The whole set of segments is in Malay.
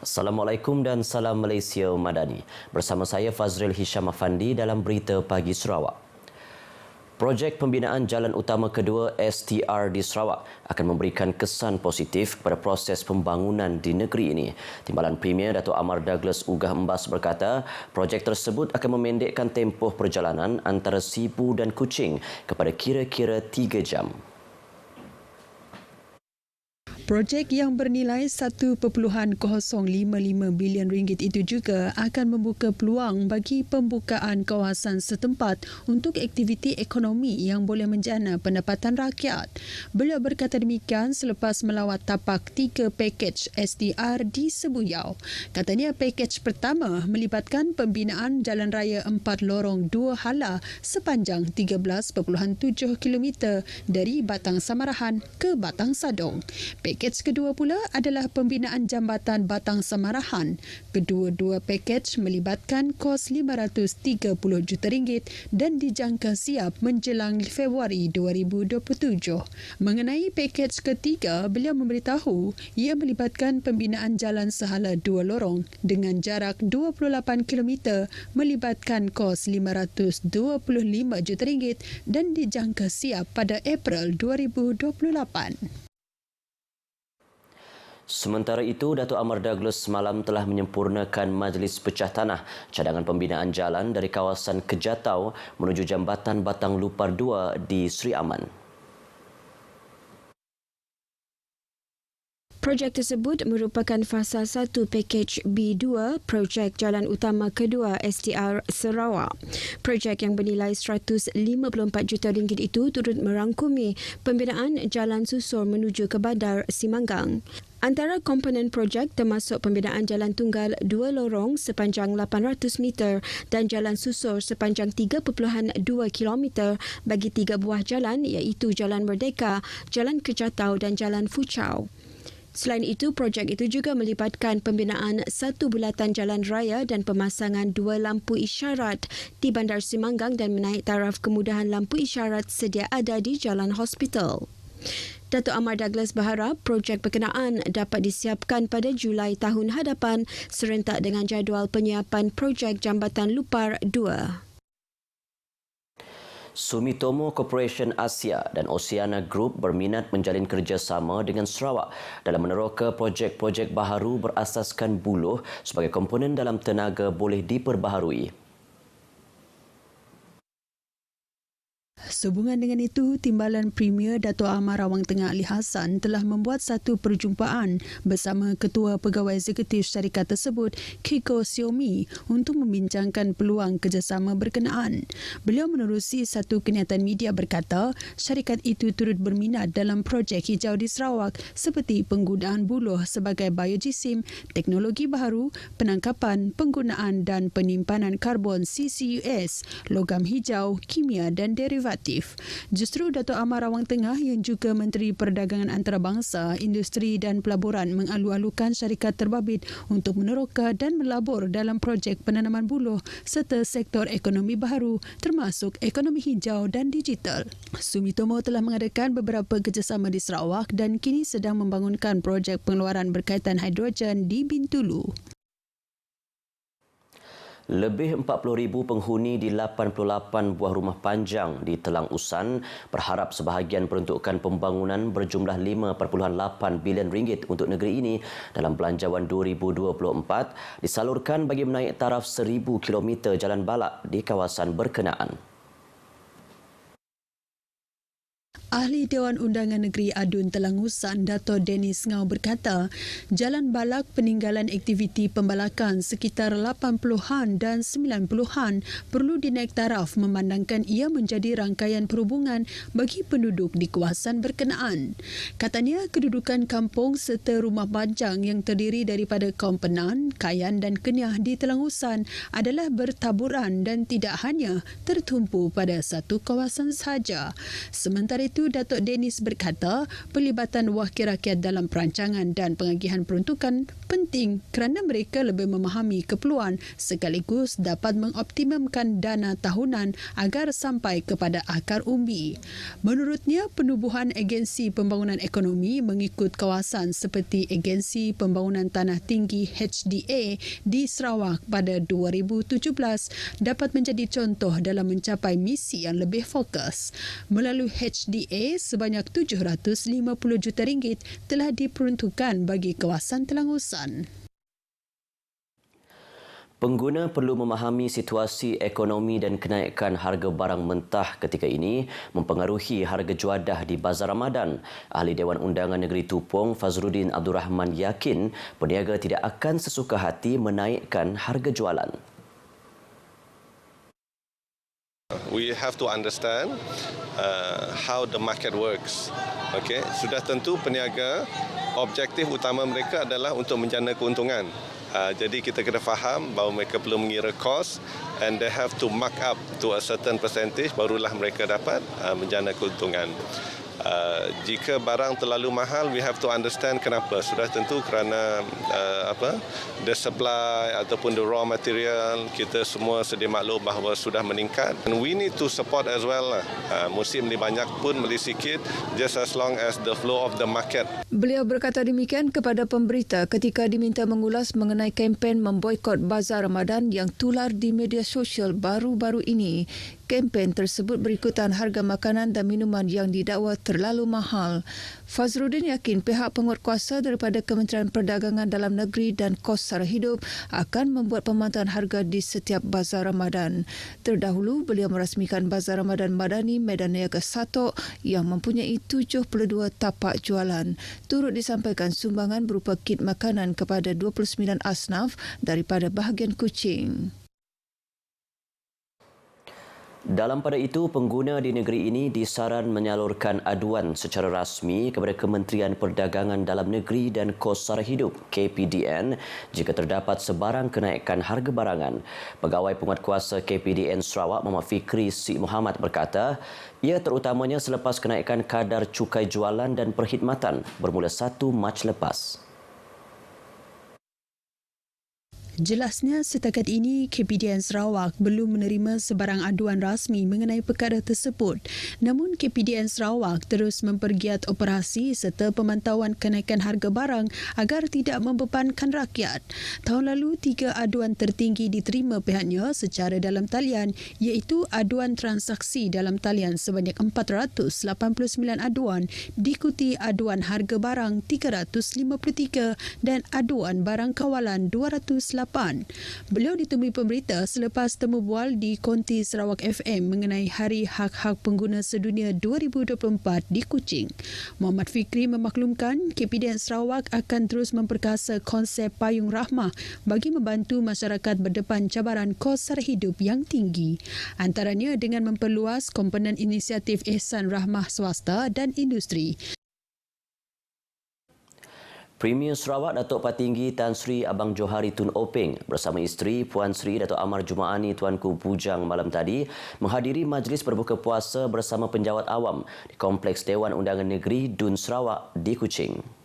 Assalamualaikum dan salam Malaysia Madani. Bersama saya Fazril Hisham Afandi dalam Berita Pagi Sarawak. Projek pembinaan jalan utama kedua STR di Sarawak akan memberikan kesan positif kepada proses pembangunan di negeri ini. Timbalan Premier Dato' Amar Douglas Ugah Embas berkata, projek tersebut akan memendekkan tempoh perjalanan antara Sibu dan Kuching kepada kira-kira 3 jam. Projek yang bernilai 1.055 bilion ringgit itu juga akan membuka peluang bagi pembukaan kawasan setempat untuk aktiviti ekonomi yang boleh menjana pendapatan rakyat. Beliau berkata demikian selepas melawat tapak 3 pakej STR di Sebuyau. Katanya pakej pertama melibatkan pembinaan jalan raya 4 lorong 2 hala sepanjang 13.7 km dari Batang Samarahan ke Batang Sadong. Pakej kedua pula adalah pembinaan jambatan Batang Samarahan. Kedua-dua pakej melibatkan kos RM530 juta dan dijangka siap menjelang Februari 2027. Mengenai pakej ketiga, beliau memberitahu ia melibatkan pembinaan jalan sehala 2 lorong dengan jarak 28 km melibatkan kos RM525 juta dan dijangka siap pada April 2028. Sementara itu, Dato' Amar Douglas semalam telah menyempurnakan Majlis Pecah Tanah cadangan pembinaan jalan dari kawasan Kejatau menuju Jambatan Batang Lupar 2 di Sri Aman. Projek tersebut merupakan fasa 1 pakej B2 projek jalan utama kedua STR Sarawak. Projek yang bernilai RM154 juta itu turut merangkumi pembinaan jalan susur menuju ke Bandar Simanggang. Antara komponen projek termasuk pembinaan jalan tunggal 2 lorong sepanjang 800 meter dan jalan susur sepanjang 3.2 km bagi 3 buah jalan iaitu Jalan Merdeka, Jalan Kejatau dan Jalan Fuchau. Selain itu, projek itu juga melibatkan pembinaan 1 bulatan jalan raya dan pemasangan 2 lampu isyarat di Bandar Simanggang dan menaik taraf kemudahan lampu isyarat sedia ada di Jalan Hospital. Dato' Amar Douglas berharap projek berkenaan dapat disiapkan pada Julai tahun hadapan serentak dengan jadual penyiapan projek Jambatan Lupar 2. Sumitomo Corporation Asia dan Oceania Group berminat menjalin kerjasama dengan Sarawak dalam meneroka projek-projek baharu berasaskan buloh sebagai komponen dalam tenaga boleh diperbaharui. Sehubungan dengan itu, Timbalan Premier Dato' Amar Rawang Tengah Ali Hassan telah membuat satu perjumpaan bersama Ketua Pegawai Eksekutif syarikat tersebut, Kiko Siomi, untuk membincangkan peluang kerjasama berkenaan. Beliau menerusi satu kenyataan media berkata, syarikat itu turut berminat dalam projek hijau di Sarawak seperti penggunaan buloh sebagai biojisim, teknologi baharu, penangkapan, penggunaan dan penyimpanan karbon CCUS, logam hijau, kimia dan derivatif. Justru Dato' Amar Rawang Tengah yang juga Menteri Perdagangan Antarabangsa, Industri dan Pelaburan mengalu-alukan syarikat terbabit untuk meneroka dan melabur dalam projek penanaman buloh serta sektor ekonomi baharu termasuk ekonomi hijau dan digital. Sumitomo telah mengadakan beberapa kerjasama di Sarawak dan kini sedang membangunkan projek pengeluaran berkaitan hidrogen di Bintulu. Lebih 40,000 penghuni di 88 buah rumah panjang di Telang Usan berharap sebahagian peruntukan pembangunan berjumlah RM5.8 bilion untuk negeri ini dalam Belanjawan 2024 disalurkan bagi menaik taraf 1,000 km jalan balak di kawasan berkenaan. Ahli Dewan Undangan Negeri Adun Telang Usan, Dato' Dennis Ngau berkata, jalan balak peninggalan aktiviti pembalakan sekitar 80-an dan 90-an perlu dinaik taraf memandangkan ia menjadi rangkaian perhubungan bagi penduduk di kawasan berkenaan. Katanya, kedudukan kampung serta rumah panjang yang terdiri daripada kaum Penan, Kayan dan Kenyah di Telang Usan adalah bertaburan dan tidak hanya tertumpu pada satu kawasan sahaja. Sementara itu, itu, Datuk Dennis berkata pelibatan wakil rakyat dalam perancangan dan pengagihan peruntukan penting kerana mereka lebih memahami keperluan sekaligus dapat mengoptimumkan dana tahunan agar sampai kepada akar umbi. Menurutnya, penubuhan agensi pembangunan ekonomi mengikut kawasan seperti Agensi Pembangunan Tanah Tinggi HDA di Sarawak pada 2017 dapat menjadi contoh dalam mencapai misi yang lebih fokus. Melalui HDA, sebanyak RM750 juta telah diperuntukkan bagi kawasan Telangusan. Pengguna perlu memahami situasi ekonomi dan kenaikan harga barang mentah ketika ini mempengaruhi harga juadah di Bazar Ramadan. Ahli Dewan Undangan Negeri Tupong, Fazruddin Abdul Rahman yakin peniaga tidak akan sesuka hati menaikkan harga jualan. We have to understand how the market works. Okay, sudah tentu peniaga objektif utama mereka adalah untuk menjana keuntungan. Jadi kita kena faham bahawa mereka perlu mengira kos and they have to mark up to a certain percentage barulah mereka dapat menjana keuntungan. Jika barang terlalu mahal, we have to understand kenapa. Sudah tentu kerana the supply ataupun the raw material kita semua sedia maklum bahawa sudah meningkat. And we need to support as well. Musim ni banyak pun beli sikit, just as long as the flow of the market. Beliau berkata demikian kepada pemberita ketika diminta mengulas mengenai kempen memboikot Bazar Ramadan yang tular di media sosial baru-baru ini. Kempen tersebut berikutan harga makanan dan minuman yang didakwa terlalu mahal. Fazruddin yakin pihak penguatkuasa daripada Kementerian Perdagangan Dalam Negeri dan Kos Sara Hidup akan membuat pemantauan harga di setiap Bazar Ramadan. Terdahulu, beliau merasmikan Bazar Ramadan Madani Medan Niaga Satok yang mempunyai 72 tapak jualan. Turut disampaikan sumbangan berupa kit makanan kepada 29 asnaf daripada bahagian Kuching. Dalam pada itu, pengguna di negeri ini disaran menyalurkan aduan secara rasmi kepada Kementerian Perdagangan Dalam Negeri dan Kos Sara Hidup KPDN jika terdapat sebarang kenaikan harga barangan. Pegawai Penguatkuasa KPDN Sarawak Muhammad Fikri Sik Muhammad berkata, ia terutamanya selepas kenaikan kadar cukai jualan dan perkhidmatan bermula 1 Mac lepas. Jelasnya, setakat ini KPDN Sarawak belum menerima sebarang aduan rasmi mengenai perkara tersebut. Namun, KPDN Sarawak terus mempergiat operasi serta pemantauan kenaikan harga barang agar tidak membebankan rakyat. Tahun lalu, 3 aduan tertinggi diterima pihaknya secara dalam talian, iaitu aduan transaksi dalam talian sebanyak 489 aduan, diikuti aduan harga barang 353 dan aduan barang kawalan 208. Beliau ditemui pemberita selepas temu bual di Konti Sarawak FM mengenai Hari Hak-Hak Pengguna Sedunia 2024 di Kuching. Muhammad Fikri memaklumkan KPDN Sarawak akan terus memperkasa konsep payung rahmah bagi membantu masyarakat berdepan cabaran kos sara hidup yang tinggi. Antaranya dengan memperluas komponen inisiatif ihsan rahmah swasta dan industri. Premier Sarawak Datuk Patinggi Tan Sri Abang Johari Tun Openg bersama isteri Puan Sri Datuk Amar Jumaani Tuanku Bujang malam tadi menghadiri majlis berbuka puasa bersama penjawat awam di Kompleks Dewan Undangan Negeri Dun Sarawak di Kuching.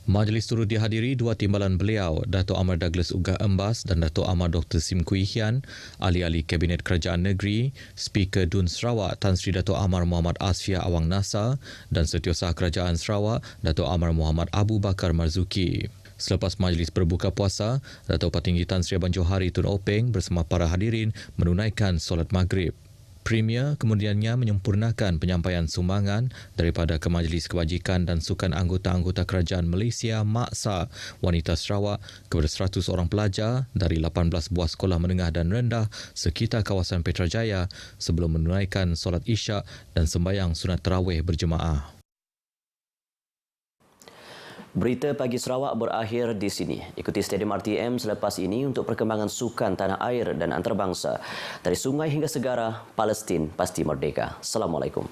Majlis turut dihadiri 2 timbalan beliau, Datuk Amar Douglas Ugah Embas dan Datuk Amar Dr. Sim Kui Hian, ahli-ahli Kabinet Kerajaan Negeri, Speaker Dun Sarawak Tan Sri Datuk Amar Muhammad Asfia Awang Nasa dan Setiausaha Kerajaan Sarawak Datuk Amar Muhammad Abu Bakar Marzuki. Selepas majlis berbuka puasa, Datuk Patinggi Tan Sri Abang Johari Tun Openg bersama para hadirin menunaikan solat maghrib. Premier kemudiannya menyempurnakan penyampaian sumbangan daripada Kemajlis Kebajikan dan Sukan Anggota-Anggota Kerajaan Malaysia Maksa Wanita Sarawak kepada 100 orang pelajar dari 18 buah sekolah menengah dan rendah sekitar kawasan Petrajaya sebelum menunaikan solat Isyak dan sembahyang sunat tarawih berjemaah. Berita Pagi Sarawak berakhir di sini. Ikuti Stadium RTM selepas ini untuk perkembangan sukan tanah air dan antarabangsa. Dari sungai hingga segara, Palestin pasti merdeka. Assalamualaikum.